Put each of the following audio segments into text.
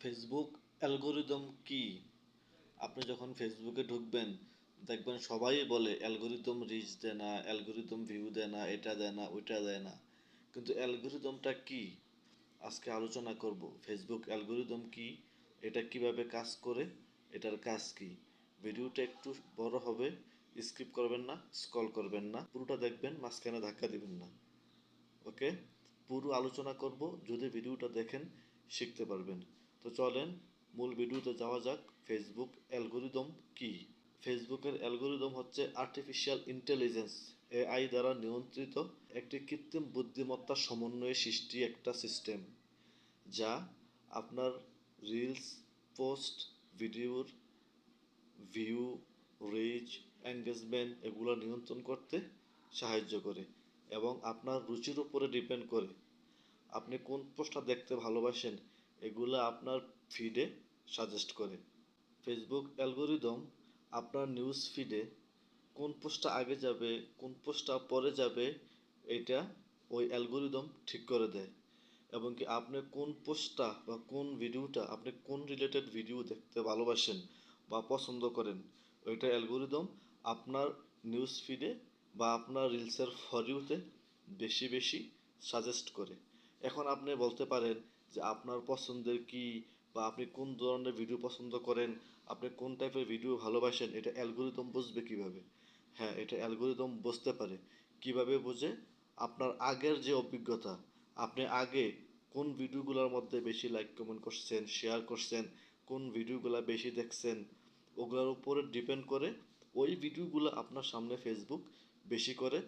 Facebook algorithm কি? আপনি যখন ফেসবুকে ঢুকবেন দেখবেন সবাই বলে অ্যালগরিদম রিচ দেয় না, অ্যালগরিদম ভিউ দেয় না, এটা দেয় না, ওইটা দেয় না। কিন্তু অ্যালগরিদমটা কি? আজকে আলোচনা করব ফেসবুক অ্যালগরিদম কি, এটা কিভাবে কাজ করে, এটার কাজ কি। ভিডিওটা একটু বড় হবে, স্কিপ করবেন না, স্ক্রল করবেন না, পুরোটা দেখবেন, মাঝখানে ধাক্কা দিবেন না। ওকে, পুরো আলোচনা করব, যদি ভিডিওটা দেখেন শিখতে পারবেন। তো চলেন মূল ভিডিওতে যাওয়া যাক। ফেসবুক অ্যালগরিদম কি? ফেসবুকের অ্যালগরিদম হচ্ছে আর্টিফিশিয়াল ইন্টেলিজেন্স এআই দ্বারা নিয়ন্ত্রিত একটি কৃত্রিম বুদ্ধিমত্তার সমন্বয়ে সৃষ্টি একটা সিস্টেম, যা আপনার রিলস, পোস্ট, ভিডিওর ভিউ, রিচ, এঙ্গেজমেন্ট এগুলো নিয়ন্ত্রণ করতে সাহায্য করে এবং আপনার রুচির উপরে ডিপেন্ড করে আপনি কোন পোস্টটা দেখতে ভালোবাসেন এগুলো আপনার ফিডে সাজেস্ট করে। ফেসবুক অ্যালগরিদম আপনার নিউজ ফিডে কোন পোস্টটা আগে যাবে, কোন পোস্টটা পরে যাবে, এটা ওই অ্যালগরিদম ঠিক করে দেয়। এবং কি আপনি কোন পোস্টটা বা কোন ভিডিওটা, আপনি কোন রিলেটেড ভিডিও দেখতে ভালোবাসেন বা পছন্দ করেন, ওইটা অ্যালগরিদম আপনার নিউজ ফিডে বা আপনার রিলসের ফর ইউতে বেশি বেশি সাজেস্ট করে। এখন আপনি বলতে পারেন যে আপনার পছন্দের কি, বা আপনি কোন ধরনের ভিডিও পছন্দ করেন, আপনি কোন টাইপের ভিডিও ভালোবাসেন, এটা অ্যালগরিদম বুঝবে কিভাবে? হ্যাঁ, এটা অ্যালগরিদম বুঝতে পারে। কিভাবে বোঝে? আপনার আগের যে অভিজ্ঞতা, আপনি আগে কোন ভিডিওগুলোর মধ্যে বেশি লাইক কমেন্ট করছেন, শেয়ার করছেন, কোন ভিডিওগুলো বেশি দেখছেন, ওগুলোর উপরে ডিপেন্ড করে ওই ভিডিওগুলো আপনার সামনে ফেসবুক বেশি করে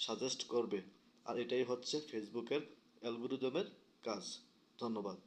সাজেস্ট করবে। আর এটাই হচ্ছে ফেসবুকের অ্যালগরিদমের কাজ। ধন্যবাদ।